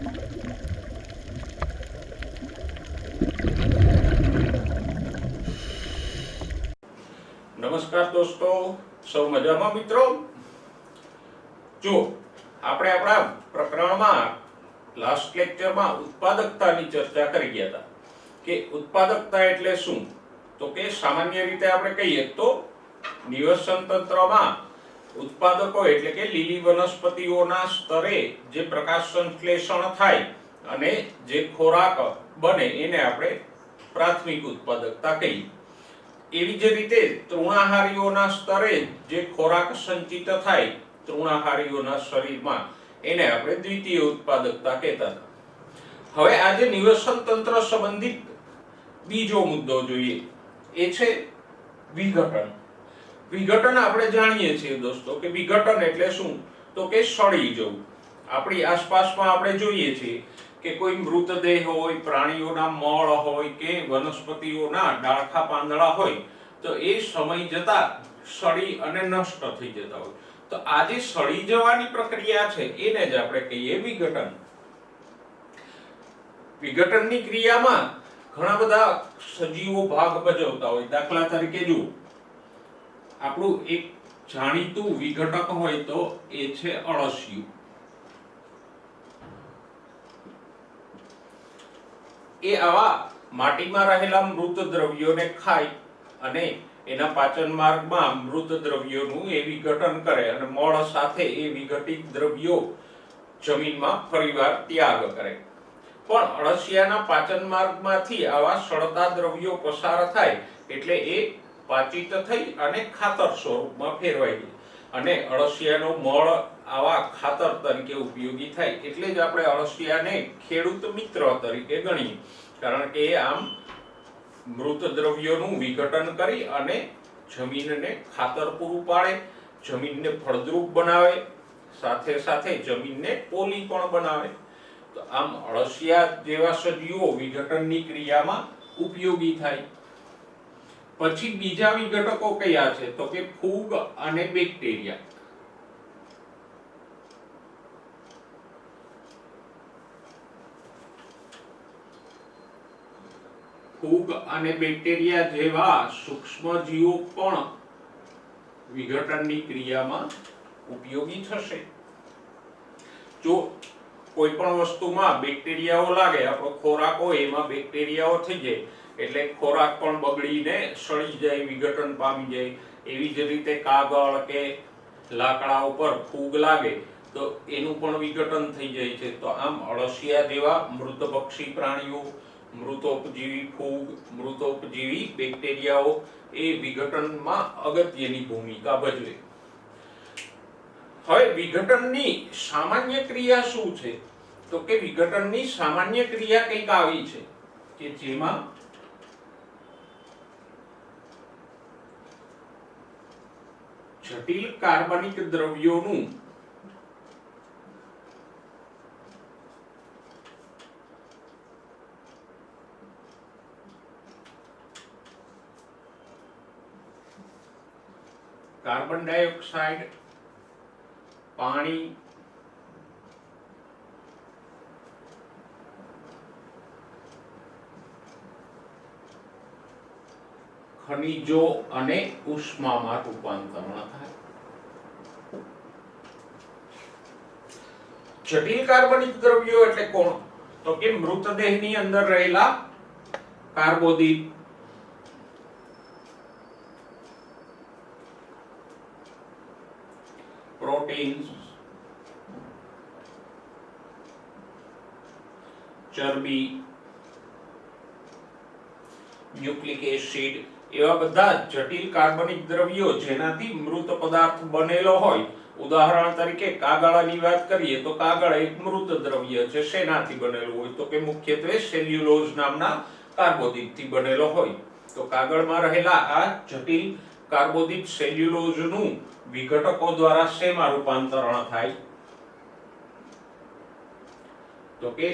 નમસ્કાર દોસ્તો, સૌ મજામાં મિત્રો? જો આપણે આપણા પ્રકરણમાં લાસ્ટ લેક્ચરમાં ઉત્પાદકતાની ચર્ચા કરી ગયા હતા કે ઉત્પાદકતા એટલે શું, તો કે સામાન્ય રીતે આપણે કહીએ તો નિવસન તંત્રમાં ઉત્પાદકો એટલે કે લીલી વનસ્પતિઓના સ્તરે જે પ્રકાશ સંશ્લેષણ થાય અને જે ખોરાક બને એને આપણે પ્રાથમિક ઉત્પાદકતા કહીએ. એવી જ રીતે તૃણાહારીઓના સ્તરે જે ખોરાક સંચિત થાય તૃણાહારીઓના શરીરમાં એને આપણે દ્વિતીય ઉત્પાદકતા કહેતા હતા. હવે આજે નિવસન તંત્ર સંબંધિત બીજો મુદ્દો જોઈએ, એ છે વિઘટન. વિઘટન આપણે જાણીએ છીએ દોસ્તો કે વિઘટન એટલે શું, તો કે સડી જવું. આપણી આસપાસમાં આપણે જોઈએ છીએ કે કોઈ મૃતદેહ હોય, પ્રાણીઓના મળ હોય કે વનસ્પતિઓના ડાળખા પાંદડા હોય તો એ સમય જતા સડી અને નષ્ટ થઈ જતા હોય. તો આ જે સડી જવાની પ્રક્રિયા છે એને જ આપણે કહીએ વિઘટન. વિઘટનની ક્રિયામાં ઘણા બધા સજીવો ભાગ ભજવતા હોય. દાખલા તરીકે જો આપણું એક જાણીતું વિઘટક હોય તો એ છે અળસિયું. એ આવા માટીમાં રહેલા મૃત દ્રવ્યોને ખાય અને એના પાચન માર્ગમાં મૃત દ્રવ્યોનું એ વિઘટન કરે અને મળ સાથે એ વિઘટિત દ્રવ્યો જમીનમાં ફરીવાર ત્યાગ કરે. પણ અળસિયાના પાચન માર્ગમાંથી આવા સડતા દ્રવ્યો પસાર થાય એટલે એ પાચિત થઈ અને ખાતર સ્વરૂપમાં ફેરવાઈ જાય અને અળસિયાનો મળ આવા ખાતર તરીકે ઉપયોગી થાય. એટલે જ આપણે અળસિયાને ખેડૂત મિત્ર તરીકે ગણીએ, કારણ કે એ આમ મૃત દ્રવ્યોનું વિઘટન કરી અને જમીનને ખાતર પૂરું પાડે, જમીનને ફળદ્રુપ બનાવે, સાથે સાથે જમીનને પોલી પણ બનાવે. તો આમ અળસિયા જેવા સજીવો વિઘટનની ક્રિયામાં ઉપયોગી થાય. પછી બીજા વિઘટકો કયા છે, તો કે ફૂગ અને બેક્ટેરિયા. ફૂગ અને બેક્ટેરિયા જેવા સૂક્ષ્મ જીવો પણ વિઘટનની ક્રિયામાં ઉપયોગી થશે. જો કોઈ પણ વસ્તુમાં બેક્ટેરિયાઓ લાગે, આપણો ખોરાક હોય એમાં બેક્ટેરિયાઓ થઈ જાય એટલે ખોરાક પણ બગડીને સડી જાય, વિઘટન પામી જાય. એવી જ રીતે કાગળ કે લાકડા ઉપર ફૂગ લાગે તો એનું પણ વિઘટન થઈ જાય છે. તો આમ અળસિયા જેવા મૃતભક્ષી પ્રાણીઓ, મૃતોપજીવી ફૂગ, મૃતોપજીવી બેક્ટેરિયાઓ એ વિઘટનમાં અગત્યની ભૂમિકા ભજવે. હવે વિઘટનની સામાન્ય ક્રિયા શું છે, તો કે વિઘટનની સામાન્ય ક્રિયા કંઈક આવી છે કે જેમાં જટિલ કાર્બનિક દ્રવ્યોનું કાર્બન ડાયોક્સાઇડ, પાણી, ખનિજો અને ઉષ્મામાં રૂપાંતરણ થાય. જટિલ કાર્બનિક દ્રવ્યો એટલે કોણ, તો કે મૃતદેહની અંદર રહેલા કાર્બોદિત, પ્રોટીન્સ, ચરબી, ન્યુક્લિક એસિડ એવા બધા જટિલ કાર્બનિક દ્રવ્યો જેનાથી મૃત પદાર્થ બનેલો હોય. ઉદાહરણ તરીકે કાગળની વાત કરીએ તો કાગળ એક મૃત દ્રવ્ય છે. શેનાથી બનેલું હોય, તો કે મુખ્યત્વે સેલ્યુલોઝ નામના કાર્બોદિતથી બનેલો હોય. તો કાગળમાં રહેલા આ જટિલ કાર્બોદિત સેલ્યુલોઝનું વિઘટકો દ્વારા શેમાં રૂપાંતરણ થાય, તો કે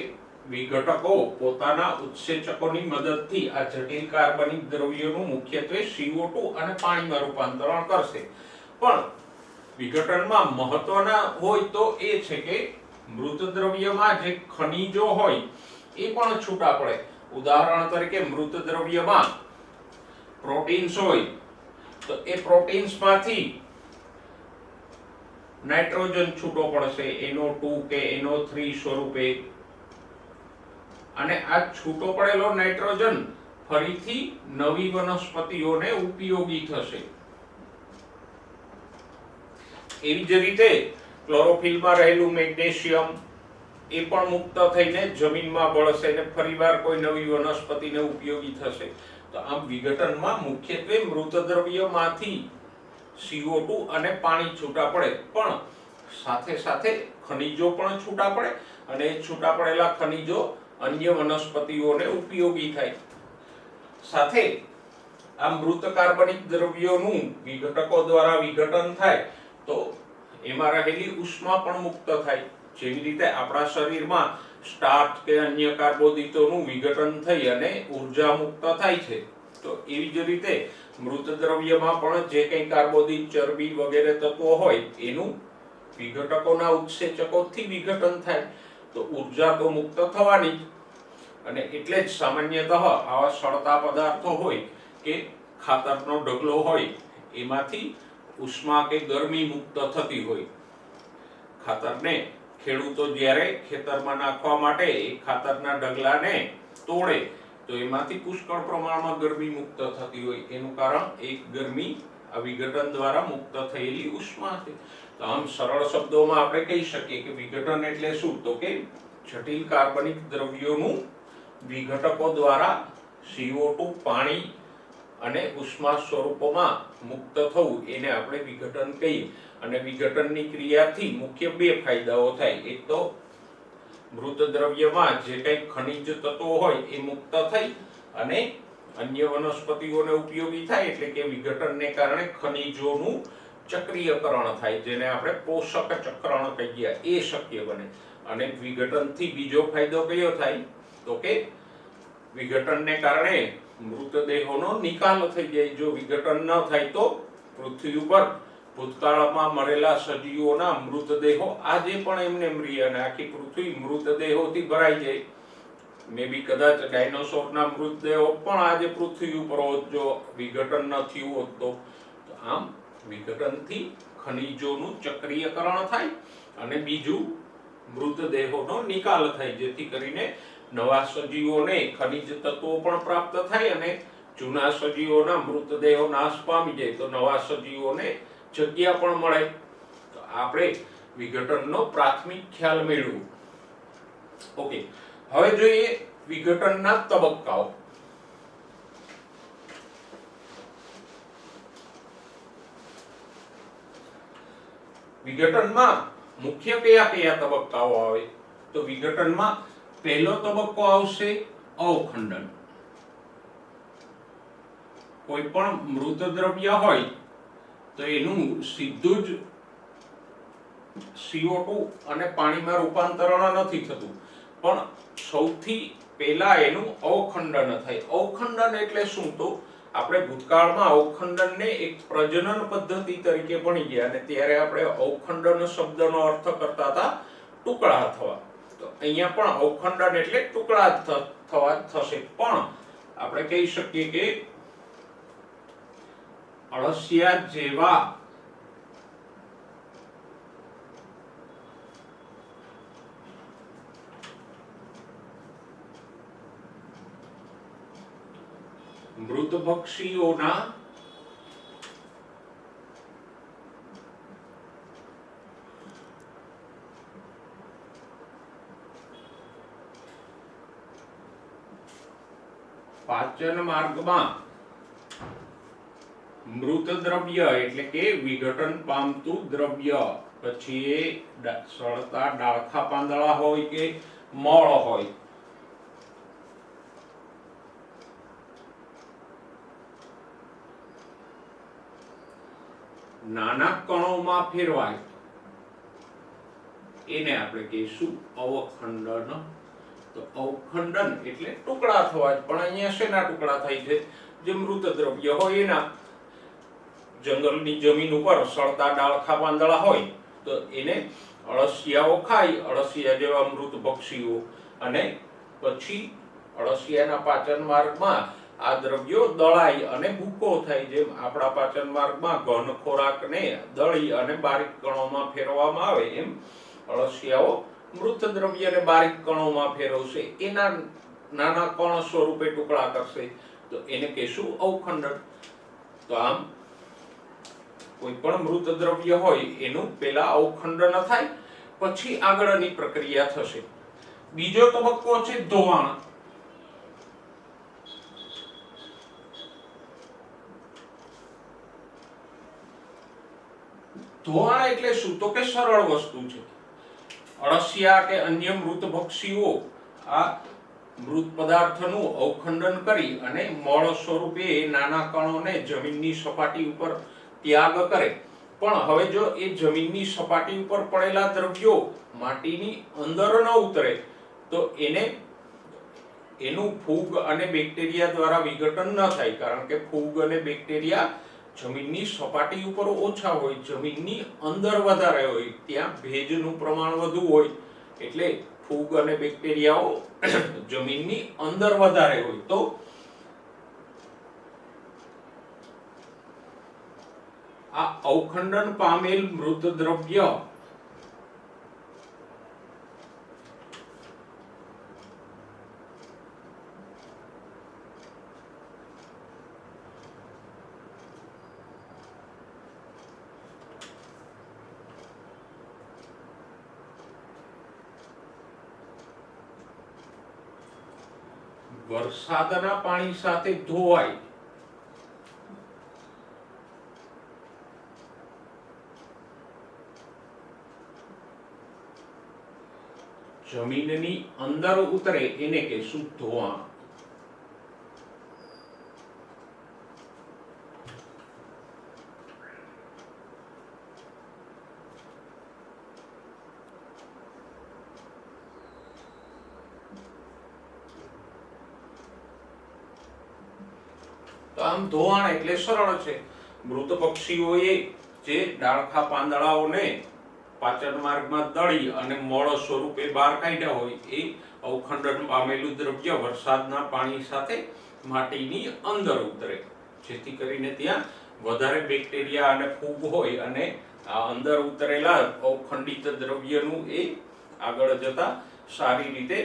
વિઘટકો પોતાના ઉત્સેચકોની મદદથી આ જટિલ કાર્બનિક દ્રવ્યોનું મુખ્યત્વે CO2 અને પાણીમાં રૂપાંતરણ કરશે. પણ વિઘટનમાં મહત્વના હોય તો એ છે કે મૃત દ્રવ્યમાં જે ખનિજો હોય એ પણ છૂટા પડે. ઉદાહરણ તરીકે મૃત દ્રવ્યમાં પ્રોટીન્સ હોય તો એ પ્રોટીન્સમાંથી નાઇટ્રોજન છૂટો પડશે NO2 કે NO3 સ્વરૂપે, અને આ છૂટો પડેલો નાઇટ્રોજન ફરીથી નવી વનસ્પતિઓને ઉપયોગી થશે. એવી જ રીતે ક્લોરોફિલમાં રહેલું મેગ્નેશિયમ એ પણ મુક્ત થઈને જમીનમાં ભળશે અને ફરીવાર કોઈ નવી વનસ્પતિને ઉપયોગી થશે. તો આમ વિઘટનમાં મુખ્યત્વે મૃત દ્રવ્યમાંથી CO2 અને પાણી છૂટા પડે, પણ સાથે સાથે ખનિજો પણ છૂટા પડે અને છૂટા પડેલા ખનિજો અન્ય વનસ્પતિઓને ઉપયોગી થાય. સાથે આ મૃત કાર્બનિક દ્રવ્યોનું વિઘટકો દ્વારા વિઘટન થાય તો એમાં રહેલી ઉષ્મા પણ મુક્ત થાય. જેવી રીતે આપણા શરીરમાં સ્ટાર્ચ કે અન્ય કાર્બોદિતોનું વિઘટન થઈ અને ઉર્જા મુક્ત થાય છે, તો એવી જ રીતે મૃત દ્રવ્યમાં પણ જે કંઈ કાર્બોદિત, ચરબી વગેરે તત્વો હોય એનું વિઘટકોના ઉત્સેચકોથી વિઘટન થાય તો ઉર્જા તો મુક્ત થવાની જ. અને એટલે જ સામાન્યતઃ આવા સળતા પદાર્થો હોય કે ખાતરનો ઢગલો હોય એમાંથી ઉષ્મા કે ગરમી મુક્ત થતી હોય. ખાતરને ખેડૂતો જ્યારે ખેતરમાં નાખવા માટે એ ખાતરના ઢગલાને તોડે તો એમાંથી પુષ્કળ પ્રમાણમાં ગરમી મુક્ત થતી હોય. એનું કારણ એક ગરમી આ વિઘટન દ્વારા મુક્ત થયેલી ઉષ્મા છે. તો આમ સરળ શબ્દોમાં આપણે કહી શકીએ કે વિઘટન એટલે શું, તો કે જટિલ કાર્બનિક દ્રવ્યોનું વિઘટકો દ્વારા CO2, પાણી અને ઉષ્મા સ્વરૂપોમાં મુક્ત થવું એને આપણે વિઘટન કહીએ. અને વિઘટનની ક્રિયાથી મુખ્ય બે ફાયદાઓ થાય. એક તો મૃત દ્રવ્યમાં જે કંઈ ખનિજ તત્વો હોય એ મુક્ત થઈ અને અન્ય વનસ્પતિઓને ઉપયોગી થાય, એટલે કે વિઘટનને કારણે ખનિજોનું ચક્રીયકરણ થાય, જેને આપણે પોષક ચક્રણ કહીએ, એ શક્ય બને. અને વિઘટનથી બીજો ફાયદો કયો થાય, તો કે વિઘટનને કારણે મૃતદેહોનો નિકાલ થઈ જાય. જો વિઘટન ન થાય તો પૃથ્વી ઉપર ભૂતકાળમાં મરેલા સજીવોના મૃતદેહો આજે પણ એમને રહે અને આખી પૃથ્વી મૃતદેહોથી ભરાઈ જાય. મે બી કદાચ ડાયનોસોરના મૃતદેહો પણ આજે પૃથ્વી ઉપર હોત જો વિઘટન ન થયું હોત તો. આમ વિઘટનથી ખનિજોનું ચક્રીયકરણ થાય અને બીજું મૃતદેહોનો નિકાલ થાય, જેથી કરીને નવા સજીવોને ખનિજ તત્વો પણ પ્રાપ્ત થાય અને જૂના સજીવોના મૃતદેહો નાશ પામી જાય તો નવા સજીવોને જગ્યા પણ મળે. તો આપણે વિઘટનનો પ્રાથમિક ખ્યાલ મેળવ્યો. ઓકે, હવે જોઈએ વિઘટનના તબક્કાઓ. વિઘટનમાં મુખ્ય કયા કયા તબક્કાઓ આવે, તો વિઘટનમાં પહેલો તબક્કો આવશે અવખંડન. કોઈ પણ મૃત દ્રવ્ય હોય તો એનું સીધું જ CO2 અને પાણીમાં રૂપાંતરણ નથી થતું, પણ સૌથી પહેલા એનું અવખંડન થાય. અવખંડન એટલે શું, તો આપણે ભૂતકાળમાં અવખંડનને એક પ્રજનન પદ્ધતિ તરીકે ભણી ગયા અને ત્યારે આપણે અવખંડન શબ્દનો અર્થ કરતા હતા ટુકડા થવા. તો અહીંયા પણ અવખંડન એટલે ટુકડા થવા થશે, પણ આપણે કહી શકીએ કે અળસિયા જેવા મૃતભક્ષીઓના પાચન માર્ગમાં મૃત દ્રવ્ય એટલે કે વિઘટન પામતું દ્રવ્ય, પછી એ સળતા ડાળખા પાંદડા હોય કે મળ હોય, નાના કણોમાં ફેરવાય એને આપણે કહીશું અવખંડન. તો અવખંડન એટલે ટુકડા થવા જ, પણ અહીંયા શેના ટુકડા થાય છે, જે મૃત દ્રવ્ય હોય એના. જંગલની જમીન ઉપર સળતા ડાળખા પાંદડા હોય તો એને અળસિયાઓ ખાય, અળસિયા જેવા મૃત પક્ષીઓ, અને પછી અળસિયાના પાચન માર્ગમાં આ દ્રવ્યો દળાય અને ભૂકો થાય. જેમ આપણા પાચન માર્ગમાં ઘન ખોરાકને દળી અને બારીક કણોમાં ફેરવવામાં આવે, એમ અળસિયાઓ મૃત દ્રવ્યને બારીક કણોમાં ફેરવશે. એના નાના કણ સ્વરૂપે ટુકડા કરશે, તો એને કહેશું અવખંડન. તો આમ કોઈ પણ મૃત દ્રવ્ય હોય એનું પહેલા અવખંડન થાય, પછી આગળની પ્રક્રિયા થશે. બીજો તબક્કો છે ધોવાણ. ધોવાણ એટલે શું? તો કે સરળ વસ્તુ છે. અળસિયા કે અન્ય મૃત પક્ષીઓ આ મૃત પદાર્થનું અવખંડન કરી અને મળ સ્વરૂપે નાના કણોને જમીનની સપાટી ઉપર ત્યાગ કરે. પણ હવે જો એ જમીનની સપાટી ઉપર પડેલા દ્રવ્યો માટીની અંદર ન ઉતરે તો એનું ફૂગ અને બેક્ટેરિયા દ્વારા વિઘટન ન થાય. કારણ કે ફૂગ અને બેક્ટેરિયા જમીનની સપાટી ઉપર ઓછા હોય, જમીનની અંદર વધારે હોય, ત્યાં ભેજનું પ્રમાણ વધુ હોય, એટલે ફૂગ અને બેક્ટેરિયાઓ જમીનની અંદર વધારે હોય. તો આ અવખંડન પામેલ મૃત દ્રવ્ય વરસાદના પાણી સાથે ધોવાય. જમીનની અંદર ઉતરે એને કહેશું ધોવાણ. તો આમ ધોવાણ એટલે સરળ છે. મૃત પક્ષીઓએ જે ડાળખા પાંદડાઓને પાચન માર્ગમાં દળી અને મળ સ્વરૂપે બહાર કાઢ્યા હોય, એ અવખંડન પામેલું દ્રવ્ય વરસાદના પાણી સાથે માટીની અંદર ઉતરે, જેથી કરીને ત્યાં વધારે બેક્ટેરિયા અને ફૂગ હોય અને આ અંદર ઉતરેલા અવખંડિત દ્રવ્યનું એ આગળ જતા સારી રીતે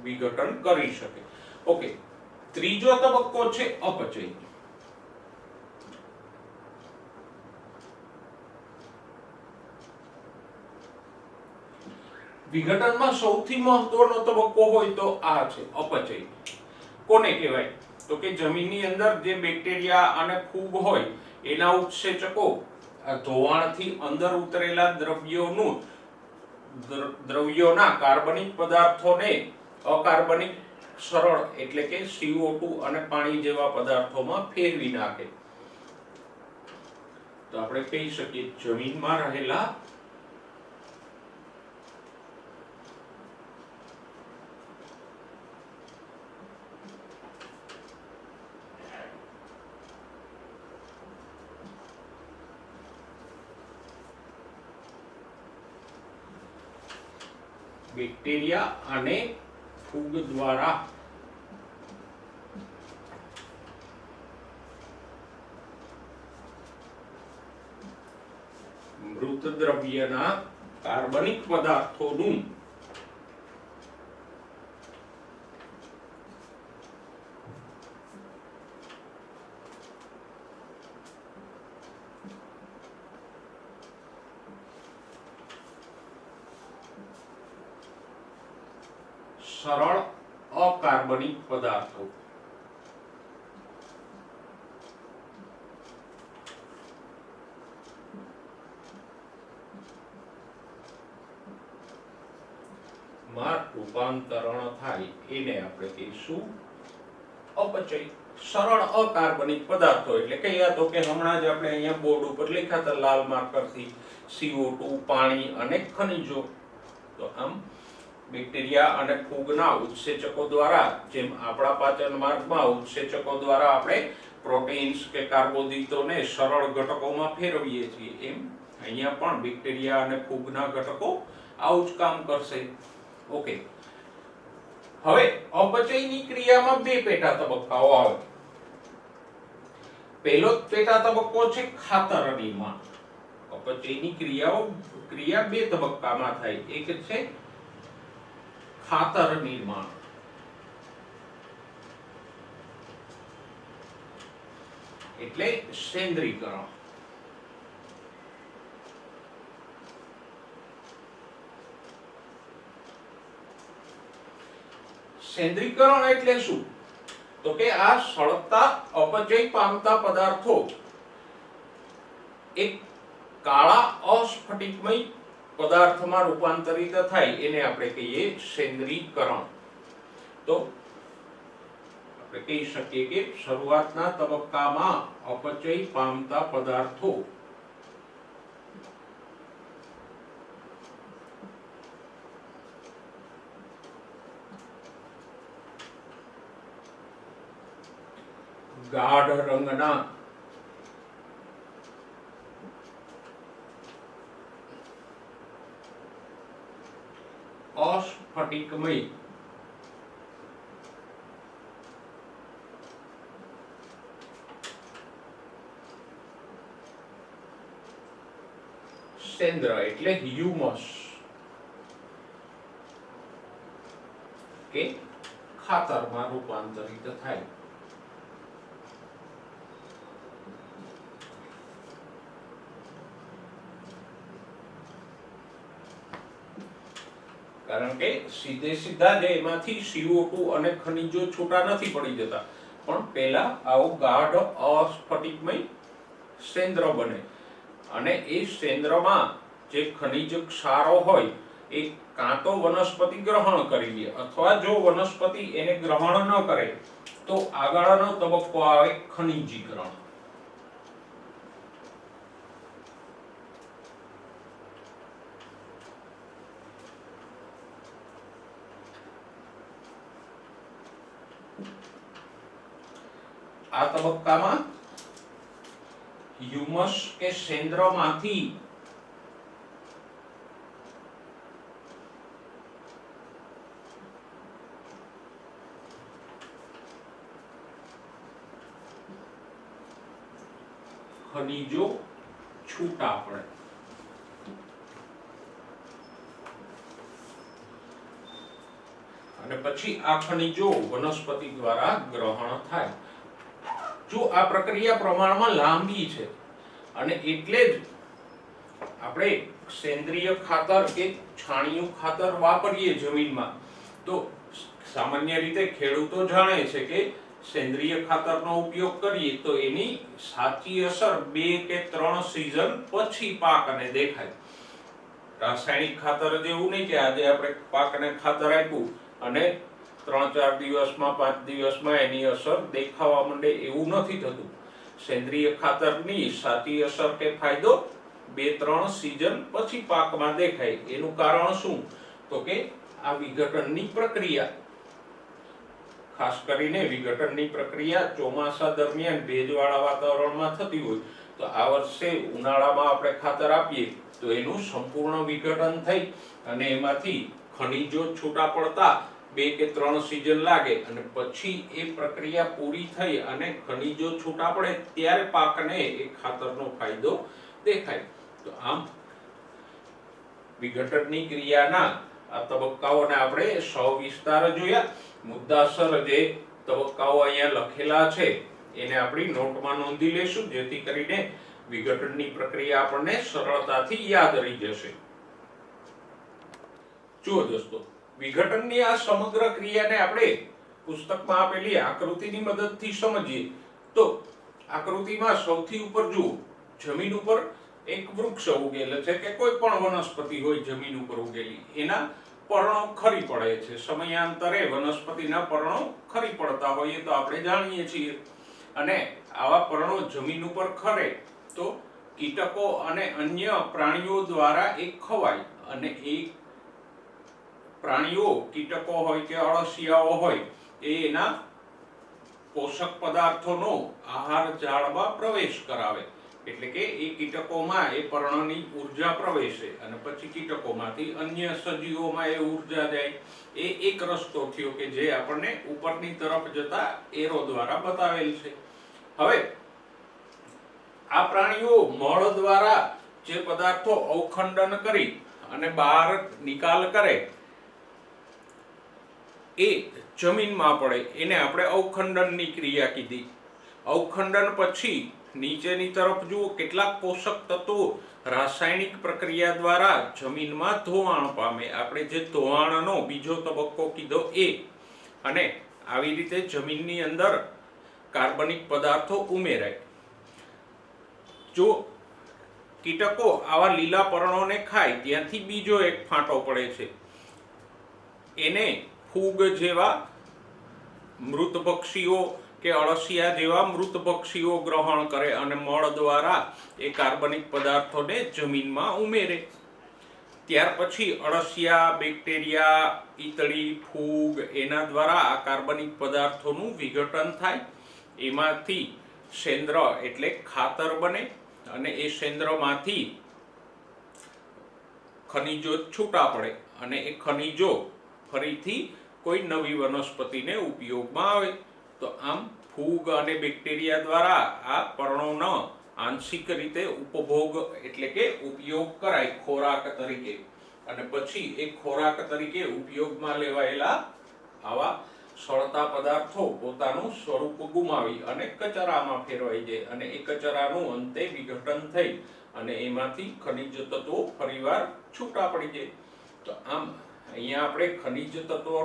વિઘટન કરી શકે. ઓકે, ત્રીજો તબક્કો છે અપચય. વિઘટનમાં સૌથી મહત્વનો તબક્કો હોય તો આ છે અપચય. કોને કહેવાય? તો કે જમીનની અંદર જે બેક્ટેરિયા અને ફૂગ હોય એના ઉત્સેચકો આ ધોવાણથી અંદર ઉતરેલા દ્રવ્યોના કાર્બનિક પદાર્થોને અકાર્બનિક સરળ એટલે કે CO2 અને પાણી જેવા પદાર્થોમાં ફેરવી નાખે. તો આપણે કહી શકીએ જમીનમાં રહેલા બેક્ટેરિયા અને ફૂગ દ્વારા મૃત દ્રવ્યના કાર્બનિક પદાર્થોનું સરળ અકાર્બનિક પદાર્થો માં રૂપાંતરણ થાય એને આપણે કહીશું અપચય. સરળ અકાર્બનિક પદાર્થો એટલે કહીએ તો કે હમણાં જ આપણે અહીંયા બોર્ડ ઉપર લખ્યા હતા લાલ માર્કરથી CO2, પાણી અને ખનિજો. તો આમ બેક્ટેરિયા અને ફૂગના ઉત્સેચકો દ્વારા, જેમ આપણા પાચન માર્ગમાં ઉત્સેચકો દ્વારા આપણે પ્રોટીન્સ કે કાર્બોદિતોને સરળ ઘટકોમાં ફેરવીએ છીએ, એમ અહીંયા પણ બેક્ટેરિયા અને ફૂગના ઘટકો આવું જ કામ કરશે. ઓકે, હવે અપચયની ક્રિયામાં બે પેટા તબક્કાઓ આવે. પહેલો પેટા તબક્કો છે ખાતર નિર્માણ. અપચયની ક્રિયા બે તબક્કામાં થાય. એક છે ખાતર નિર્માણ, એટલે સેન્દ્રીકરણ. સેન્દ્રીકરણ એટલે શું? તો કે આ સળગતા અપચય પામતા પદાર્થો એક કાળા અસ્ફટિકમય પદાર્થમાં રૂપાંતરિત થાય એને આપણે કહીએ સેન્દ્રીકરણ. તો આપણે કહી શકીએ કે શરૂઆતના તબક્કામાં અપચય પામતા પદાર્થો ગાઢ રંગના અસ્ફટિકમય સેન્દ્ર એટલે હ્યુમસ કે ખાતરમાં રૂપાંતરિત થાય. કારણ કે સીધા જ એમાંથી CO2 અને ખનિજો છૂટા નથી પડી જતા, પણ પહેલા આવો ગાઢ અસ્ફટિકમય સેન્દ્ર બને અને એ સેન્દ્રમાં જે ખનિજ ક્ષારો હોય એ કાં તો વનસ્પતિ ગ્રહણ કરી લે અથવા જો વનસ્પતિ એને ગ્રહણ ન કરે તો આગળનો તબક્કો આવે ખનિજીકરણ. આ તબક્કામાં હ્યુમસ કે સેન્દ્રમાંથી ખનિજો છૂટા પડે. અને પછી આ ખનિજો વનસ્પતિ દ્વારા ગ્રહણ થાય. જો આ પ્રક્રિયા પ્રમાણમાં લાંબી છે અને એટલે જ આપણે સેન્દ્રિય ખાતર કે છાણિયું ખાતર વાપરીએ જમીનમાં, તો સામાન્ય રીતે ખેડૂતો જાણે છે કે સેન્દ્રિય ખાતરનો ઉપયોગ કરીએ તો એની સાચી અસર 2 કે 3 સીઝન પછી પાકને દેખાય. રાસાયણિક ખાતર જેવું નહીં કે આજે આપણે પાકને ખાતર આપ્યું અને 3-4 દિવસમાં 5 દિવસમાં એની અસર દેખાવા માંડે, એવું નથી થતું. સેન્દ્રિય ખાતરની સાચી અસર કે ફાયદો 2-3 સીઝન પછી પાકમાં દેખાય. એનું કારણ શું? તો કે આ વિઘટનની પ્રક્રિયા, ખાસ કરીને વિઘટનની પ્રક્રિયા ચોમાસા દરમિયાન ભેજવાળા વાતાવરણમાં થતી હોય તો આ વર્ષે ઉનાળામાં આપણે ખાતર આપીએ તો એનું સંપૂર્ણ વિઘટન થઈ અને એમાંથી ખનિજો છૂટા પડતા 2 કે 3 સીઝન લાગે અને પછી એ પ્રક્રિયા પૂરી થઈ અને ખનિજો છૂટા પડે ત્યારે પાકને એ ખાતરનો ફાયદો દેખાય. તો આમ વિઘટનની ક્રિયાના આ તબક્કાઓને આપણે સવિસ્તાર જોયા. મુદ્દાસર જે તબક્કાઓ અહીંયા લખેલા છે એને આપણી નોટમાં નોંધી લેશું, જેથી કરીને વિઘટનની પ્રક્રિયા આપણને સરળતાથી યાદ રહી જશે. જુઓ દોસ્તો, વિઘટનની આ સમગ્ર ક્રિયાને આપણે પુસ્તકમાં આપેલી આકૃતિની મદદથી સમજીએ તો આકૃતિમાં સૌથી ઉપર જુઓ, જમીન ઉપર એક વૃક્ષ ઉગેલ છે કે કોઈ પણ વનસ્પતિ હોય જમીન ઉપર ઉગેલી, એના પર્ણો ખરી પડે છે. સમયાંતરે વનસ્પતિના પર્ણો ખરી પડતા હોઈએ તો આપણે જાણીએ છીએ. અને આવા પર્ણો જમીન ઉપર ખરે તો કીટકો અને અન્ય પ્રાણીઓ દ્વારા એ ખવાય અને એ પ્રાણીઓ, કીટકો હોય કે અળસિયાઓ હોય, એ એના પોષક પદાર્થોનો આહાર જાળમાં પ્રવેશ કરાવે. એટલે કે એ કીટકોમાં એ પર્ણની ઉર્જા પ્રવેશે અને પછી કીટકોમાંથી અન્ય સજીવોમાં એ ઉર્જા જાય. એ એક રસ્તો થયો કે જે આપણને ઉપરની તરફ જતા એરો દ્વારા બતાવેલ છે. હવે આ પ્રાણીઓ મળ દ્વારા જે પદાર્થો અવખંડન કરી અને બહાર નિકાલ કરે એ જમીનમાં પડે એને આપણે અવખંડનની ક્રિયા કીધી. અવખંડન પછી નીચેની તરફ જુઓ કેટલાક પોષક તત્વો રાસાયણિક પ્રક્રિયા દ્વારા જમીનમાં ધોવાણ પામે. આપણે જે ધોવાણનો બીજો તબક્કો કીધો એ. અને આવી રીતે જમીનની અંદર કાર્બનિક પદાર્થો ઉમેરાય. જો કીટકો આવા લીલા પર્ણોને ખાય ત્યાંથી બીજો એક ફાંટો પડે છે. એને ફૂગ જેવા મૃત પક્ષીઓ કે અળસિયા જેવા મૃત પક્ષીઓ ગ્રહણ કરે અને મળ દ્વારા એ કાર્બનિક પદાર્થોને જમીનમાં ઉમેરે. ત્યાર પછી અળસિયા, બેક્ટેરિયા, ઈતળી, ફૂગ એના દ્વારા આ કાર્બનિક પદાર્થોનું વિઘટન થાય. એમાંથી સેન્દ્ર એટલે ખાતર બને અને એ સેન્દ્રમાંથી ખનિજો છૂટા પડે અને એ ખનિજો ફરીથી કોઈ નવી વનસ્પતિને ઉપયોગમાં આવે. તો આમ ફૂગ અને બેક્ટેરિયા દ્વારા આ પર્ણોનો આંશિક રીતે ઉપભોગ એટલે કે ઉપયોગ કરાય ખોરાક તરીકે. અને પછી એ ખોરાક તરીકે ઉપયોગમાં લેવાયેલા આવા સળતા પદાર્થો પોતાનું સ્વરૂપ ગુમાવી અને કચરામાં ફેરવાઈ જાય અને એ કચરાનું અંતે વિઘટન થઈ અને એમાંથી ખનિજ તત્વો ફરીવાર છૂટા પડી જાય. તો આમ અહીંયા આપણે ખનિજ તત્વો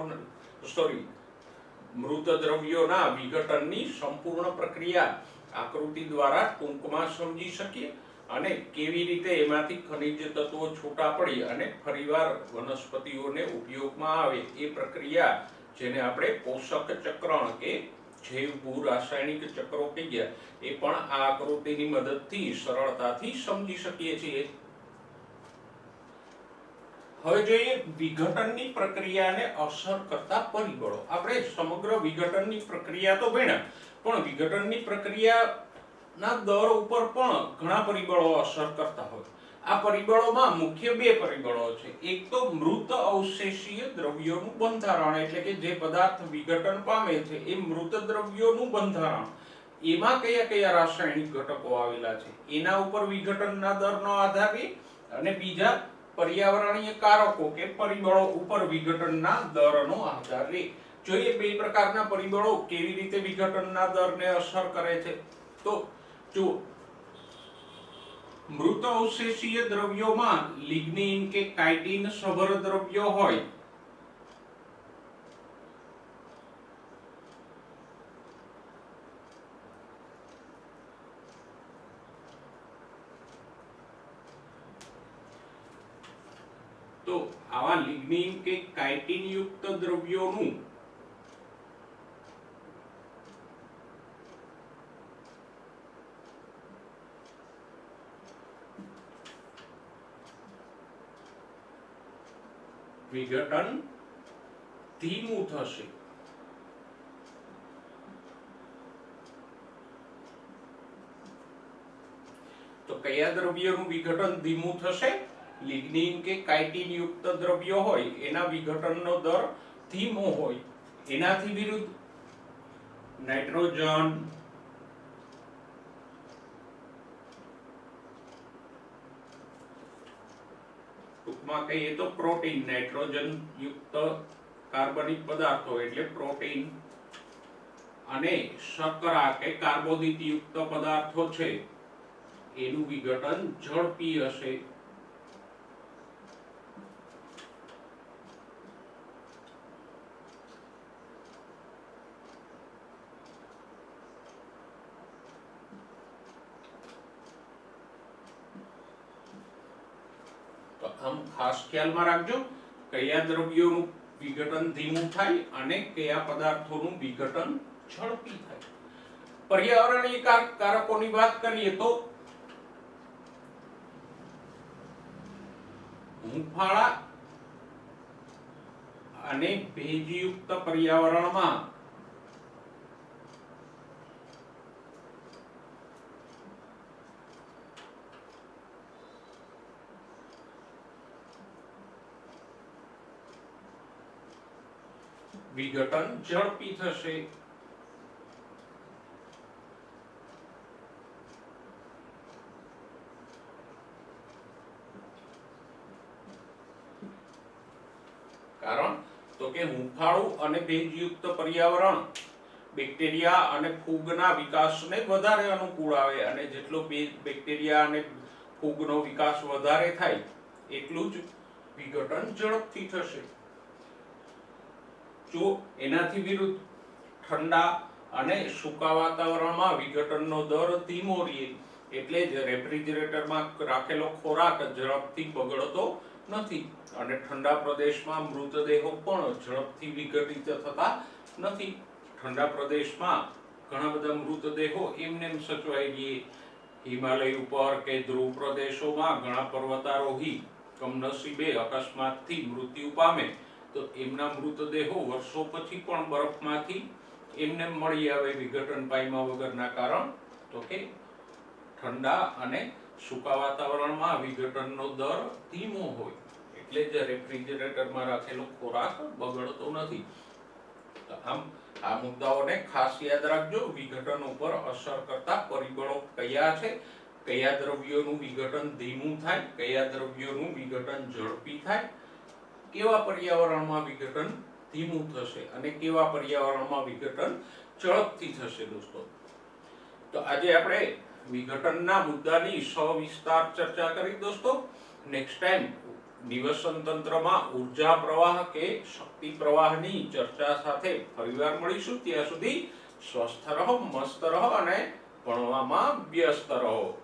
મૃત દ્રવ્યોના વિઘટનની સંપૂર્ણ પ્રક્રિયા આકૃતિ દ્વારા ટૂંકમાં સમજી શકીએ અને કેવી રીતે એમાંથી ખનિજ તત્વો છૂટા પડી અને ફરીવાર વનસ્પતિઓને ઉપયોગમાં આવે એ પ્રક્રિયા જેને આપણે પોષક ચક્રણ કે જૈવ ભૂ રાસાયણિક ચક્રો કહીએ એ પણ આ આકૃતિની મદદથી સરળતાથી સમજી શકીએ છીએ. હવે જોઈએ વિઘટનની પ્રક્રિયાને અસર કરતા પરિબળો. આપણે સમગ્ર વિઘટનની પ્રક્રિયા તો ભણ્યા પણ વિઘટનની પ્રક્રિયાના દર ઉપર પણ ઘણા પરિબળો અસર કરતા હોય. આ પરિબળોમાં મુખ્ય બે પરિબળો છે. એક તો મૃત અવશેષીય દ્રવ્યોનું બંધારણ એટલે કે જે પદાર્થ વિઘટન પામે છે એ મૃત દ્રવ્યોનું બંધારણ. એમાં કયા કયા રાસાયણિક ઘટકો આવેલા છે એના ઉપર વિઘટનના દરનો આધાર રહે અને બીજા પર્યાવરણીય કારકો કે પરિબળો ઉપર વિઘટનના દરનો આધાર રહે. જોઈએ બે પ્રકારના પરિબળો કેવી રીતે વિઘટનના દરને અસર કરે છે. તો જો મૃત અવશેષીય દ્રવ્યોમાં લિગ્નિન કે કાઇટિન સભર દ્રવ્યો હોય તો આવા લિગ્નિન કે કાઇટિન યુક્ત દ્રવ્યોનું વિઘટન ધીમું થશે. તો કયા દ્રવ્યનું વિઘટન ધીમું થશે? લિગ્નિન કે કાઇટિન યુક્ત દ્રવ્યો હોય એના વિઘટનનો દર ધીમો હોય. એનાથી વિરુદ્ધ નાઇટ્રોજન, ટૂંકમાં કહીએ તો પ્રોટીન, નાઇટ્રોજન યુક્ત કાર્બનિક પદાર્થો એટલે પ્રોટીન અને શર્કરા કે કાર્બોદિત યુક્ત પદાર્થો છે એનું વિઘટન ઝડપી હશે. આમ ખાસ ખ્યાલમાં રાખજો કયા દ્રવ્યોનું વિઘટન ધીમું થાય અને કયા પદાર્થોનું વિઘટન ઝડપી થાય. પર્યાવરણીય કારકોની વાત કરીએ તો હૂંફાળા અને ભેજયુક્ત પર્યાવરણમાં વિઘટન ઝડપી થશે. કારણ તો કે હૂંફાળું અને ભેજયુક્ત પર્યાવરણ બેક્ટેરિયા અને ફૂગના વિકાસને વધારે અનુકૂળ આવે, અને જેટલો બેક્ટેરિયા અને ફૂગનો વિકાસ વધારે થાય એટલું જ વિઘટન ઝડપથી થશે. જો એનાથી વિરુદ્ધ ઠંડા અને સૂકા વાતાવરણમાં વિઘટનનો દર ધીમો રહે, એટલે જ રેફ્રિજરેટરમાં રાખેલો ખોરાક ઝડપથી બગડતો નથી, અને ઠંડા પ્રદેશમાં મૃતદેહો પણ ઝડપથી વિઘટિત થતા નથી. ઠંડા પ્રદેશમાં ઘણા બધા મૃતદેહો એમનેમ સચવાઈ રહે. હિમાલય ઉપર કે ધ્રુવ પ્રદેશોમાં ઘણા પર્વતારોહી કમનસીબે અકસ્માતથી મૃત્યુ પામે તો એમના મૃતદેહો વર્ષો પછી પણ બરફમાંથી એમને મળી આવે વિઘટન પામ્યા વગરના. કારણ તો કે ઠંડા અને સૂકા વાતાવરણમાં વિઘટનનો દર ધીમો હોય, એટલે જ રેફ્રિજરેટરમાં રાખેલો ખોરાક બગડતો નથી. આમ આ મુદ્દાઓને ખાસ યાદ રાખજો. વિઘટન ઉપર અસર કરતા પરિબળો કયા છે, કયા દ્રવ્યોનું વિઘટન ધીમું થાય, કયા દ્રવ્યોનું વિઘટન ઝડપી થાય, કેવા પર્યાવરણમાં વિઘટન ધીમું થશે અને કેવા પર્યાવરણમાં વિઘટન ઝડપથી થશે. દોસ્તો, તો આજે આપણે વિઘટનના મુદ્દાની સવિસ્તાર ચર્ચા કરી. દોસ્તો, નેક્સ્ટ ટાઈમ નિવસન તંત્રમાં ઉર્જા પ્રવાહ કે શક્તિ પ્રવાહની ચર્ચા સાથે ફરીવાર મળીશું. ત્યાં સુધી સ્વસ્થ રહો, મસ્ત રહો અને ભણવામાં વ્યસ્ત રહો.